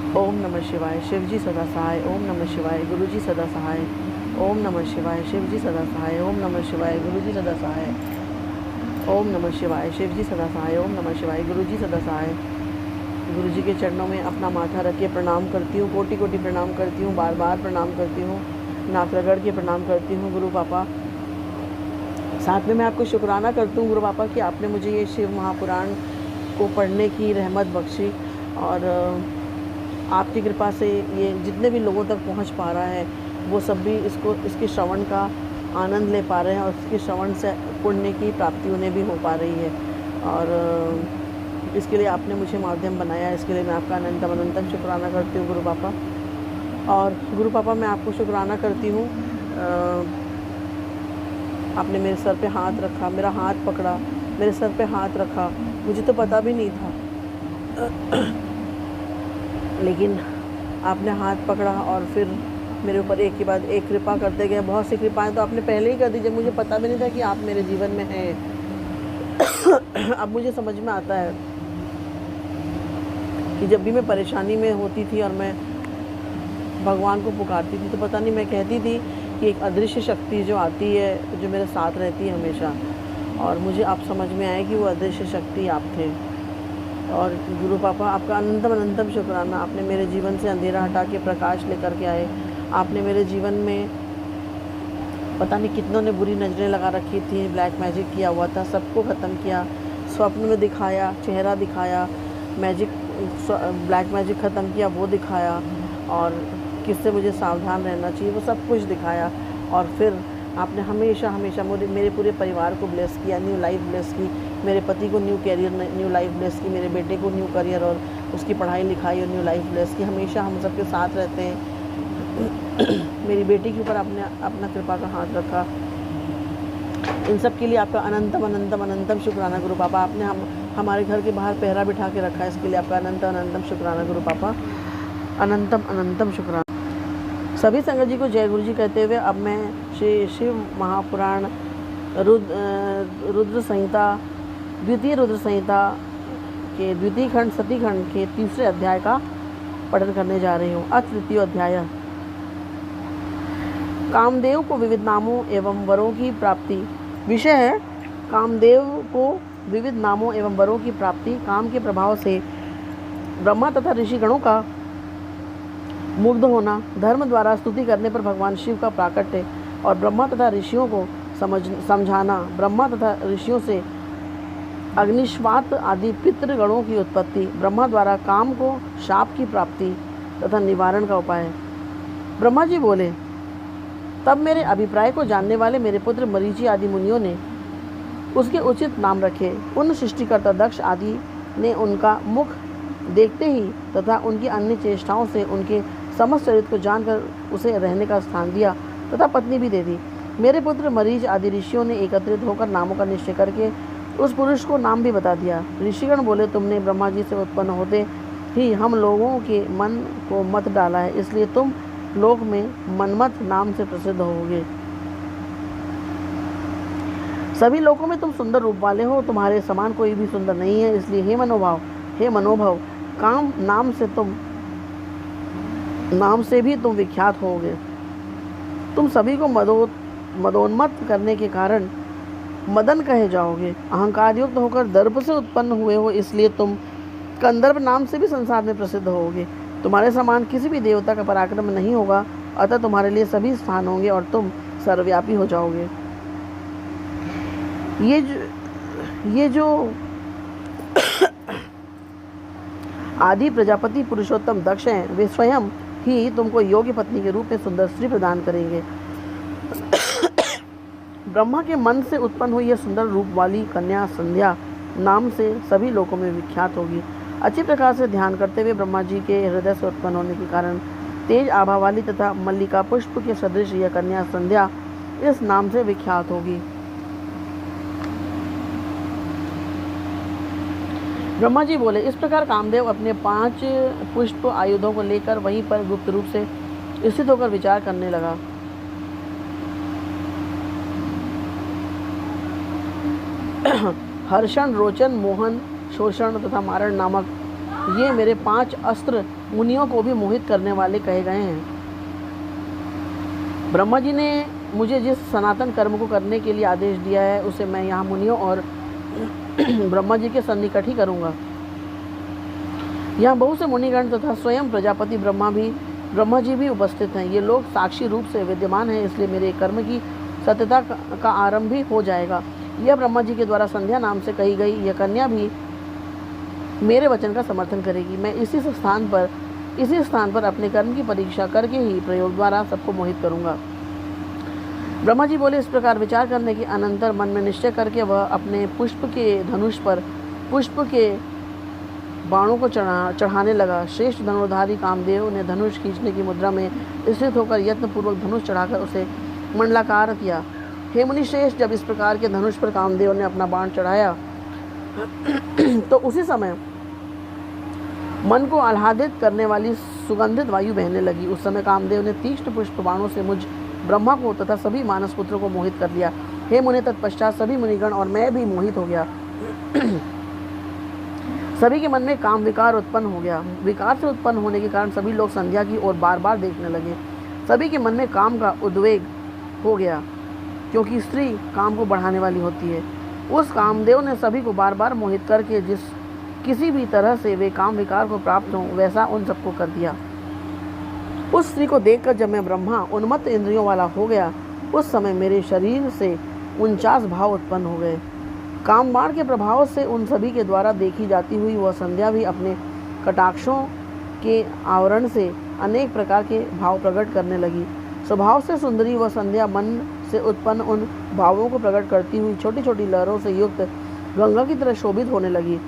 ओम नमः शिवाय, शिवजी सदा सहाय। ओम नमः शिवाय, गुरुजी सदा सहाय। ओम नमः शिवाय, शिवजी सदा सहाय। ओम नमः शिवाय, गुरुजी सदा सहाय। ओम नमः शिवाय, शिवजी सदा सहाय। ओम नमः शिवाय, गुरुजी सदा सहाय। गुरुजी के चरणों में अपना माथा रख के प्रणाम करती हूँ, कोटि कोटि प्रणाम करती हूँ, बार बार प्रणाम करती हूँ, नाक रगड़ के प्रणाम करती हूँ गुरु पापा। साथ में मैं आपको शुक्राना करती हूँ गुरु पापा कि आपने मुझे ये शिव महापुराण को पढ़ने की रहमत बख्शी, और आपकी कृपा से ये जितने भी लोगों तक पहुंच पा रहा है वो सब भी इसके श्रवण का आनंद ले पा रहे हैं, और इसके श्रवण से पुण्य की प्राप्ति उन्हें भी हो पा रही है। और इसके लिए आपने मुझे माध्यम बनाया, इसके लिए मैं आपका अनंतम अनंतम शुक्राना करती हूँ गुरु पापा। और गुरु पापा मैं आपको शुक्राना करती हूँ, आपने मेरे सर पे हाथ रखा, मेरा हाथ पकड़ा, मेरे सर पे हाथ रखा। मुझे तो पता भी नहीं था लेकिन आपने हाथ पकड़ा और फिर मेरे ऊपर एक के बाद एक कृपा करते गए। बहुत सी कृपाएं तो आपने पहले ही कर दी जब मुझे पता भी नहीं था कि आप मेरे जीवन में हैं। अब मुझे समझ में आता है कि जब भी मैं परेशानी में होती थी और मैं भगवान को पुकारती थी तो पता नहीं मैं कहती थी कि एक अदृश्य शक्ति जो आती है, जो मेरे साथ रहती है हमेशा, और मुझे अब समझ में आया कि वो अदृश्य शक्ति आप थे। और गुरु पापा आपका अनंतम अनंतम शुक्राना, आपने मेरे जीवन से अंधेरा हटा के प्रकाश लेकर के आए। आपने मेरे जीवन में पता नहीं कितनों ने बुरी नज़रें लगा रखी थी, ब्लैक मैजिक किया हुआ था, सबको ख़त्म किया, स्वप्न में दिखाया, चेहरा दिखाया, मैजिक ब्लैक मैजिक ख़त्म किया वो दिखाया, और किससे मुझे सावधान रहना चाहिए वो सब कुछ दिखाया। और फिर आपने हमेशा हमेशा मेरे पूरे परिवार को ब्लेस किया, न्यू लाइफ ब्लेस की, मेरे पति को new career new life bless की, मेरे बेटे को न्यू करियर और उसकी पढ़ाई लिखाई और न्यू लाइफ ब्लेस की। हमेशा हम सबके साथ रहते हैं। मेरी बेटी के ऊपर आपने अपना कृपा का हाथ रखा। इन सब के लिए आपका अनंतम अनंतम अनंतम शुक्राना गुरु पापा। आपने हमारे घर के बाहर पहरा बिठा के रखा है, इसके लिए आपका अनंतम अनंतम शुक्राना गुरु पापा, अनंतम अनंतम शुक्राना। सभी संगत जी को जय गुरु जी कहते हुए अब मैं श्री शिव महापुराण रुद्र संहिता, द्वितीय रुद्र संहिता के द्वितीय खंड सती खंड के तीसरे अध्याय का पठन करने जा रही हूँ। अथ तृतीय अध्याय। कामदेव को विविध नामों एवं वरों की प्राप्ति। विषय है कामदेव को विविध नामों एवं वरों की प्राप्ति। काम के प्रभाव से ब्रह्मा तथा ऋषिगणों का मुग्ध होना, धर्म द्वारा स्तुति करने पर भगवान शिव का प्राकट्य, और ब्रह्मा तथा ऋषियों को समझाना, ब्रह्मा तथा ऋषियों से अग्निश्वात आदि पितृगणों की उत्पत्ति, ब्रह्मा द्वारा काम को शाप की प्राप्ति तथा निवारण का उपाय। ब्रह्मा जी बोले, तब मेरे अभिप्राय को जानने वाले मेरे पुत्र मरीचि आदि मुनियों ने उसके उचित नाम रखे। उन सृष्टिकर्ता दक्ष आदि ने उनका मुख देखते ही तथा उनकी अन्य चेष्टाओं से उनके समस्त चरित्र को जानकर उसे रहने का स्थान दिया तथा पत्नी भी दे दी। मेरे पुत्र मरीच आदि ऋषियों ने एकत्रित होकर नामों का निश्चय करके उस पुरुष को नाम भी बता दिया। ऋषिगण बोले, तुमने ब्रह्मा जी से उत्पन्न होते ही हम लोगों के मन को मत डाला है, इसलिए तुम लोक में मनमथ नाम से प्रसिद्ध होगे। सभी लोकों में तुम सुंदर रूप वाले हो, तुम्हारे समान कोई भी सुंदर नहीं है, इसलिए हे मनोभव काम नाम से भी तुम विख्यात होगे। तुम सभी को मदोन्मत्त करने के कारण मदन कहे जाओगे। अहंकार युक्त होकर दर्प से उत्पन्न हुए हो, इसलिए तुम कंदर्प नाम से भी संसार में प्रसिद्ध होगे। तुम्हारे समान किसी भी देवता का पराक्रम नहीं होगा, अतः तुम्हारे लिए सभी स्थान होंगे और तुम सर्वव्यापी हो जाओगे। ये जो आदि प्रजापति पुरुषोत्तम दक्ष हैं, वे स्वयं ही तुमको योग्य पत्नी के रूप में सुंदर स्त्री प्रदान करेंगे। ब्रह्मा के मन से उत्पन्न हुई यह सुंदर रूप वाली कन्या संध्या नाम से सभी लोकों में विख्यात होगी। अच्छी प्रकार से ध्यान करते हुए ब्रह्मा जी के हृदय से उत्पन्न होने के कारण तेज आभा वाली तथा मल्लिका पुष्प के सदृश यह कन्या संध्या इस नाम से विख्यात होगी। ब्रह्मा जी बोले, इस प्रकार कामदेव अपने 5 पुष्प आयुधों को लेकर वहीं पर गुप्त रूप से स्थित होकर विचार करने लगा। हर्षण, रोचन, मोहन, शोषण तथा मारण नामक ये मेरे 5 अस्त्र मुनियों को भी मोहित करने वाले कहे गए हैं। ब्रह्मा जी ने मुझे जिस सनातन कर्म को करने के लिए आदेश दिया है उसे मैं यहाँ मुनियों और ब्रह्मा जी के सन्निकट ही करूँगा। यहाँ बहुत से मुनिगण तथा स्वयं प्रजापति ब्रह्मा जी भी उपस्थित हैं। ये लोग साक्षी रूप से विद्यमान हैं, इसलिए मेरे कर्म की सत्यता का आरंभ भी हो जाएगा। यह ब्रह्मा जी के द्वारा संध्या नाम से कही गई यह कन्या भी मेरे वचन का समर्थन करेगी। मैं इसी स्थान पर अपने कर्म की परीक्षा करके ही प्रयोग द्वारा सबको मोहित करूंगा। ब्रह्मा जी बोले, इस प्रकार विचार करने के अनंतर मन में निश्चय करके वह अपने पुष्प के धनुष पर पुष्प के बाणों को चढ़ाने लगा। श्रेष्ठ धनुर्धारी कामदेव ने धनुष खींचने की मुद्रा में स्थित होकर यत्नपूर्वक धनुष चढ़ाकर उसे मंडलाकार किया। हे मुनि श्रेष्ठ, जब इस प्रकार के धनुष पर कामदेव ने अपना बाण चढ़ाया तो उसी समय मन को आह्लादित करने वाली सुगंधित वायु बहने लगी। उस समय कामदेव ने तीक्ष्ण पुष्प बाणों से मुझ ब्रह्मा को तथा सभी मानस पुत्रों को मोहित कर लिया। हे मुनि, तत्पश्चात सभी मुनिगण और मैं भी मोहित हो गया। सभी के मन में काम विकार उत्पन्न हो गया। विकार से उत्पन्न होने के कारण सभी लोग संध्या की ओर बार बार देखने लगे। सभी के मन में काम का उद्वेग हो गया, क्योंकि स्त्री काम को बढ़ाने वाली होती है। उस कामदेव ने सभी को बार बार मोहित करके किसी भी तरह से वे काम विकार को प्राप्त हों वैसा उन सबको कर दिया। उस स्त्री को देखकर जब मैं ब्रह्मा उन्मत्त इंद्रियों वाला हो गया, उस समय मेरे शरीर से 49 भाव उत्पन्न हो गए। काम बाण के प्रभाव से उन सभी के द्वारा देखी जाती हुई वह संध्या भी अपने कटाक्षों के आवरण से अनेक प्रकार के भाव प्रकट करने लगी। स्वभाव से सुंदरी वह संध्या मन से उत्पन्न उन भावों को प्रकट करती हुई छोटी छोटी लहरों से युक्त गंगा की तरह शोभित होने लगी।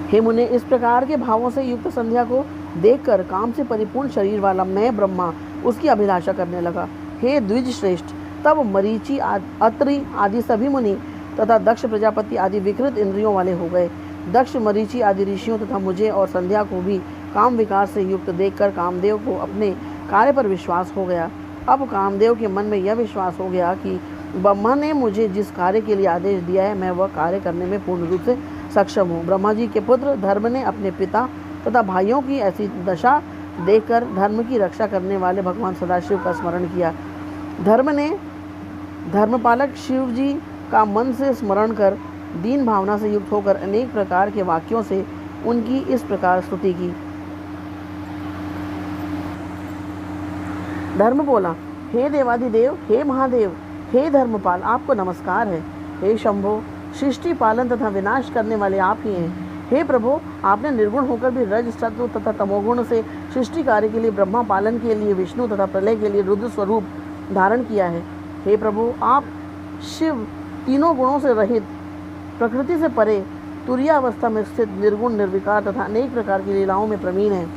हे मुने, इस प्रकार के भावों से युक्त संध्या को देखकर काम से परिपूर्ण शरीर वाला मैं ब्रह्मा उसकी अभिलाषा करने लगा। हे द्विज श्रेष्ठ, तब मरीचि अत्रि आदि सभी मुनि तथा दक्ष प्रजापति आदि विकृत इंद्रियों वाले हो गए। दक्ष, मरीचि आदि ऋषियों तथा मुझे और संध्या को भी काम विकार से युक्त देखकर कामदेव को अपने कार्य पर विश्वास हो गया। अब कामदेव के मन में यह विश्वास हो गया कि ब्रह्मा ने मुझे जिस कार्य के लिए आदेश दिया है मैं वह कार्य करने में पूर्ण रूप से सक्षम हूँ। ब्रह्मा जी के पुत्र धर्म ने अपने पिता तथा भाइयों की ऐसी दशा देखकर धर्म की रक्षा करने वाले भगवान सदाशिव का स्मरण किया। धर्म ने धर्मपालक शिव जी का मन से स्मरण कर दीन भावना से युक्त होकर अनेक प्रकार के वाक्यों से उनकी इस प्रकार स्तुति की। धर्म बोला, हे देवाधिदेव, हे महादेव, हे धर्मपाल, आपको नमस्कार है। हे शंभो, सृष्टि पालन तथा विनाश करने वाले आप ही हैं। हे प्रभु, आपने निर्गुण होकर भी रज, सत्व तथा तमोगुण से सृष्टि कार्य के लिए ब्रह्मा, पालन के लिए विष्णु तथा प्रलय के लिए रुद्र स्वरूप धारण किया है। हे प्रभु, आप शिव तीनों गुणों से रहित, प्रकृति से परे, तुरीयावस्था में स्थित, निर्गुण, निर्विकार तथा अनेक प्रकार की लीलाओं में प्रवीण हैं।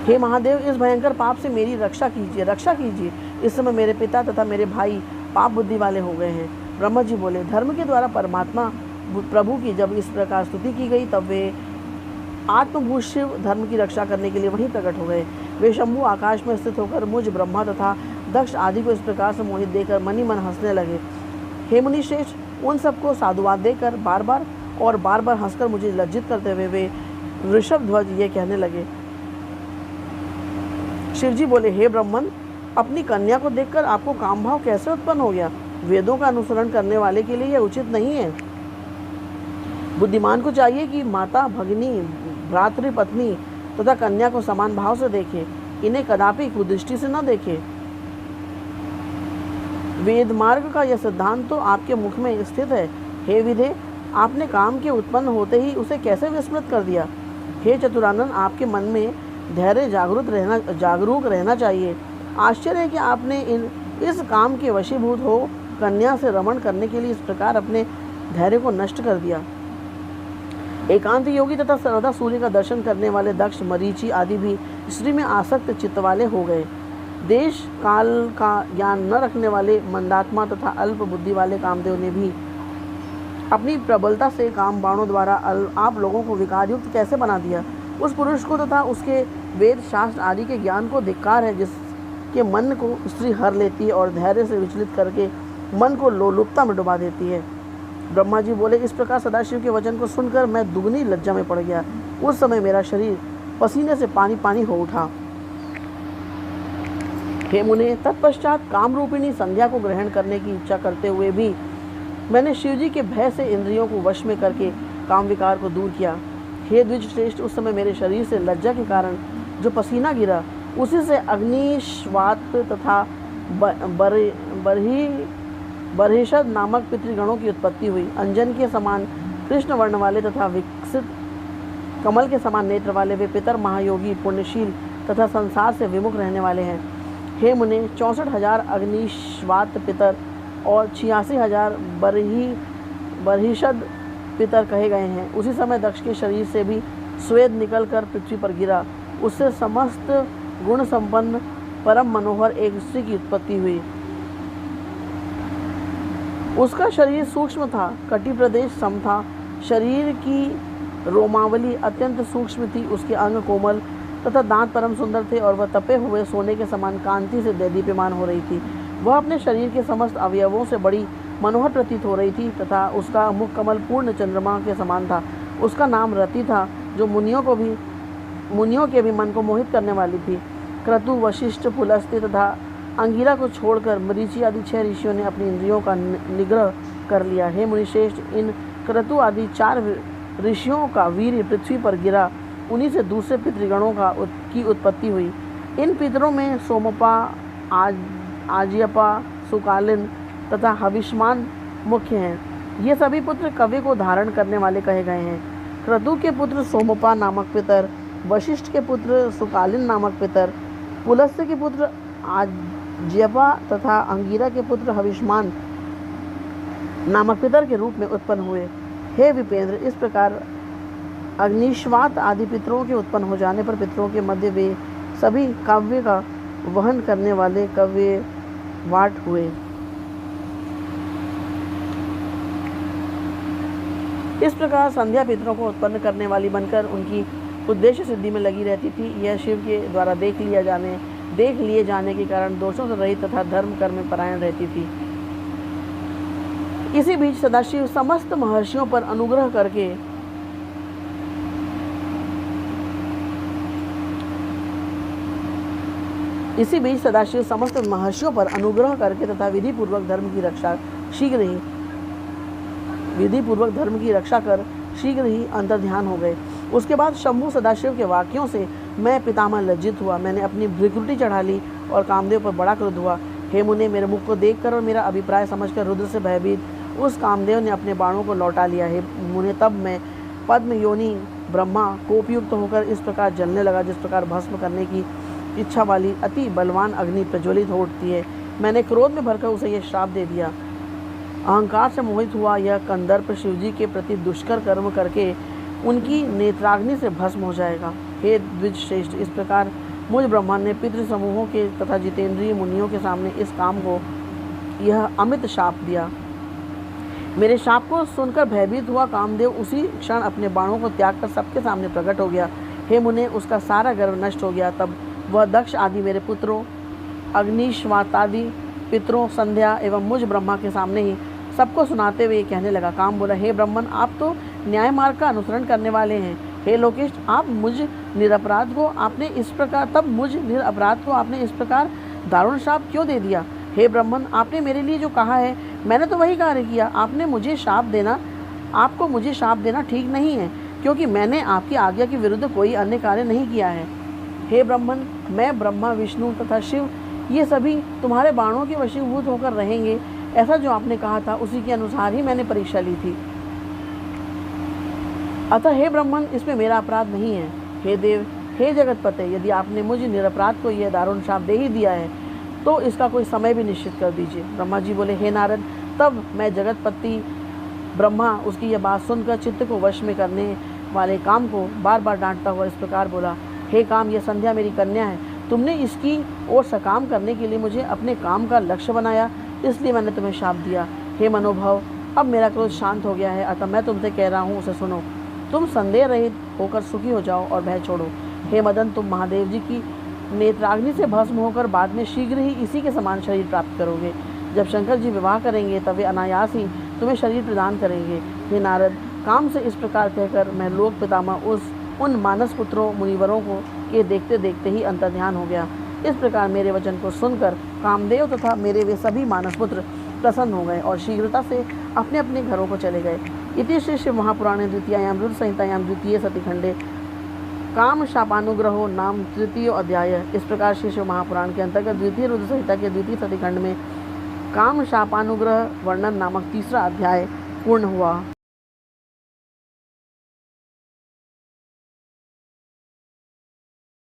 हे महादेव, इस भयंकर पाप से मेरी रक्षा कीजिए। इस समय मेरे पिता तथा मेरे भाई पाप बुद्धि वाले हो गए हैं। ब्रह्मा जी बोले, धर्म के द्वारा परमात्मा प्रभु की जब इस प्रकार स्तुति की गई तब वे आत्मभूत शिव धर्म की रक्षा करने के लिए वहीं प्रकट हो गए। वे शंभु आकाश में स्थित होकर मुझ ब्रह्मा तथा दक्ष आदि को इस प्रकार से मोहित देकर मनी मन हंसने लगे। हे मुनि श्रेष्ठ, उन सबको साधुवाद देकर बार बार हंसकर मुझे लज्जित करते हुए वे ऋषभ ध्वज ये कहने लगे। शिवजी बोले, हे ब्रह्मन, अपनी कन्या को देखकर आपको काम भाव कैसे उत्पन्न हो गया? वेदों का अनुसरण करने वाले के लिए यह उचित नहीं है। बुद्धिमान को चाहिए कि माता, भगिनी, भ्रातृ, पत्नी तथा कन्या को समान भाव से देखे, इन्हें कदापि कुदृष्टि से न देखे। वेद मार्ग का यह सिद्धांत तो आपके मुख में स्थित है। हे विधे, आपने काम के उत्पन्न होते ही उसे कैसे विस्मृत कर दिया? हे चतुरानन, आपके मन में धैर्य जागरूक रहना चाहिए। आश्चर्य है कि आपने इस काम के वशीभूत हो कन्या से रमण करने के लिए इस प्रकार अपने धैर्य को नष्ट कर दिया। एकांत योगी तथा सर्वदा सूर्य का दर्शन करने वाले दक्ष, मरीचि आदि भी स्त्री में आसक्त चित्त वाले हो गए। देश काल का ज्ञान न रखने वाले मंदात्मा तथा अल्प बुद्धि वाले कामदेव ने भी अपनी प्रबलता से काम बाणों द्वारा आप लोगों को विकारयुक्त कैसे बना दिया। उस पुरुष को तथा उसके वेद शास्त्र आदि के ज्ञान को धिक्कार है, जिसके मन को स्त्री हर लेती है और धैर्य से विचलित करके मन को लोलुपता में डुबा देती है। ब्रह्मा जी बोले, इस प्रकार सदाशिव के वचन को सुनकर मैं दुगनी लज्जा में पड़ गया। उस समय मेरा शरीर पसीने से पानी पानी हो उठा। हे मुने, तत्पश्चात काम रूपिणी संध्या को ग्रहण करने की इच्छा करते हुए भी मैंने शिवजी के भय से इंद्रियों को वश में करके काम विकार को दूर किया। हे द्विज श्रेष्ठ, उस समय मेरे शरीर से लज्जा के कारण जो पसीना गिरा, उसी से अग्नि, श्वात तथा बर्हिषद नामक पितृगणों की उत्पत्ति हुई। अंजन के समान कृष्ण वर्ण वाले तथा विकसित कमल के समान नेत्र वाले वे पितर महायोगी, पुण्यशील तथा संसार से विमुख रहने वाले हैं। हे मुने, 64,000 अग्निश्वात पितर और 86,000 बर्हिषद पितर कहे गए हैं। उसी समय दक्ष के शरीर से भी स्वेद निकलकर पृथ्वी पर गिरा। उससे समस्त गुण संपन्न परम मनोहर एक स्त्री की उत्पत्ति हुई। उसका शरीर सूक्ष्म था, कटी प्रदेश सम था, शरीर की रोमावली अत्यंत सूक्ष्म थी, उसके अंग कोमल तथा दांत परम सुंदर थे और वह तपे हुए सोने के समान कांति से दीप्यमान हो रही थी। वह अपने शरीर के समस्त अवयवों से बड़ी मनोहर प्रतीत हो रही थी तथा उसका मुख कमल पूर्ण चंद्रमा के समान था। उसका नाम रति था, जो मुनियों के भी मन को मोहित करने वाली थी। क्रतु, वशिष्ठ, पुलस्त्य तथा अंगिरा को छोड़कर मरीचि आदि 6 ऋषियों ने अपनी इंद्रियों का निग्रह कर लिया। हे मुनिश्रेष्ठ, इन क्रतु आदि 4 ऋषियों का वीर्य पृथ्वी पर गिरा। उन्हीं से दूसरे पितृगणों की उत्पत्ति हुई। इन पितरों में सोमपा, आज्यपा, सुकालिन तथा हविष्मान मुख्य हैं। ये सभी पुत्र कवि को धारण करने वाले कहे गए हैं। क्रतु के पुत्र सोमपा नामक पितर, वशिष्ठ के पुत्र सुकालिन नामक पितर, पुलस्त्य के पुत्र आज्यपा तथा अंगिरा के पुत्र हविष्मान नामक पितर के रूप में उत्पन्न हुए। हे विपेंद्र, इस प्रकार अग्निश्वात आदि पितरों के उत्पन्न हो जाने पर पितरों के मध्य वे सभी काव्य का वहन करने वाले काव्यवाट हुए। इस प्रकार संध्या पितरों को उत्पन्न करने वाली बनकर उनकी उद्देश्य सिद्धि में लगी रहती थी। यह शिव के द्वारा देख लिए जाने के कारण दोषों से रहित तथा धर्म कर्म में परायण रहती थी। इसी बीच सदाशिव समस्त महर्षियों पर अनुग्रह करके तथा विधि पूर्वक धर्म की रक्षा कर शीघ्र ही अंतर्ध्यान हो गए। उसके बाद शंभु सदाशिव के वाक्यों से मैं पितामह लज्जित हुआ। मैंने अपनी भ्रिकुटी चढ़ा ली और कामदेव पर बड़ा क्रोध हुआ। हे मुने, मेरे मुख को देखकर और मेरा अभिप्राय समझकर रुद्र से भयभीत उस कामदेव ने अपने बाणों को लौटा लिया। हे मुने, तब मैं पद्म योनि ब्रह्मा कोपयुक्त होकर इस प्रकार जलने लगा, जिस प्रकार भस्म करने की इच्छा वाली अति बलवान अग्नि प्रज्वलित हो उठती है। मैंने क्रोध में भरकर उसे यह श्राप दे दिया। अहंकार से मोहित हुआ यह कंदर्प शिवजी के प्रति दुष्कर कर्म करके उनकी नेत्राग्नि से भस्म हो जाएगा। हे द्विज श्रेष्ठ, इस प्रकार मुझ ब्रह्मा ने पितृ समूहों के तथा जितेंद्रिय मुनियों के सामने इस काम को यह अमित शाप दिया। मेरे शाप को सुनकर भयभीत हुआ कामदेव उसी क्षण अपने बाणों को त्याग कर सबके सामने प्रकट हो गया। हे मुने, उसका सारा गर्व नष्ट हो गया। तब वह दक्ष आदि मेरे पुत्रों, अग्निश्वातादि पितरों, संध्या एवं मुझ ब्रह्मा के सामने ही सबको सुनाते हुए कहने लगा। काम बोला, हे ब्रह्मन, आप तो न्याय मार्ग का अनुसरण करने वाले हैं। हे लोकेश, आप मुझ निरपराध को आपने इस प्रकार दारुण शाप क्यों दे दिया? हे ब्रह्मन, आपने मेरे लिए जो कहा है मैंने तो वही कार्य किया। आपको मुझे शाप देना ठीक नहीं है, क्योंकि मैंने आपकी आज्ञा के विरुद्ध कोई अन्य कार्य नहीं किया है। हे ब्रह्मन, मैं ब्रह्मा, विष्णु तथा शिव ये सभी तुम्हारे बाणों के वशीभूत होकर रहेंगे, ऐसा जो आपने कहा था उसी के अनुसार ही मैंने परीक्षा ली थी। अतः हे ब्रह्मन, इसमें मेरा अपराध नहीं है। हे देव, हे जगतपते, यदि आपने मुझे निरपराध को यह दारुण शाप दे ही दिया है तो इसका कोई समय भी निश्चित कर दीजिए। ब्रह्मा जी बोले, हे नारद, तब मैं जगतपति ब्रह्मा उसकी यह बात सुनकर चित्त को वश में करने वाले काम को बार बार डांटता हुआ इस प्रकार बोला। हे काम, यह संध्या मेरी कन्या है। तुमने इसकी ओर सकाम करने के लिए मुझे अपने काम का लक्ष्य बनाया, इसलिए मैंने तुम्हें शाप दिया। हे मनोभव, अब मेरा क्रोध शांत हो गया है, अतः मैं तुमसे कह रहा हूँ, उसे सुनो। तुम संदेह रहित होकर सुखी हो जाओ और भय छोड़ो। हे मदन, तुम महादेव जी की नेत्राग्नि से भस्म होकर बाद में शीघ्र ही इसी के समान शरीर प्राप्त करोगे। जब शंकर जी विवाह करेंगे तब वे अनायास ही तुम्हें शरीर प्रदान करेंगे। हे नारद, काम से इस प्रकार कहकर मैं लोक पितामह उन मानस पुत्रों मुनिवरों को के देखते देखते ही अंतर्ध्यान हो गया। इस प्रकार मेरे वचन को सुनकर कामदेव तथा मेरे वे सभी मानस पुत्र प्रसन्न हो गए और शीघ्रता से अपने अपने घरों को चले गए। इति श्री शिव महापुराणे द्वितीयायां रुद्र संहितायां द्वितीय सतिखंडे काम शापानुग्रहो नाम तृतीय अध्याय। इस प्रकार श्री शिव महापुराण के अंतर्गत द्वितीय रुद्र संहिता के द्वितीय सतिखंड में काम शापानुग्रह वर्णन नामक तीसरा अध्याय पूर्ण हुआ।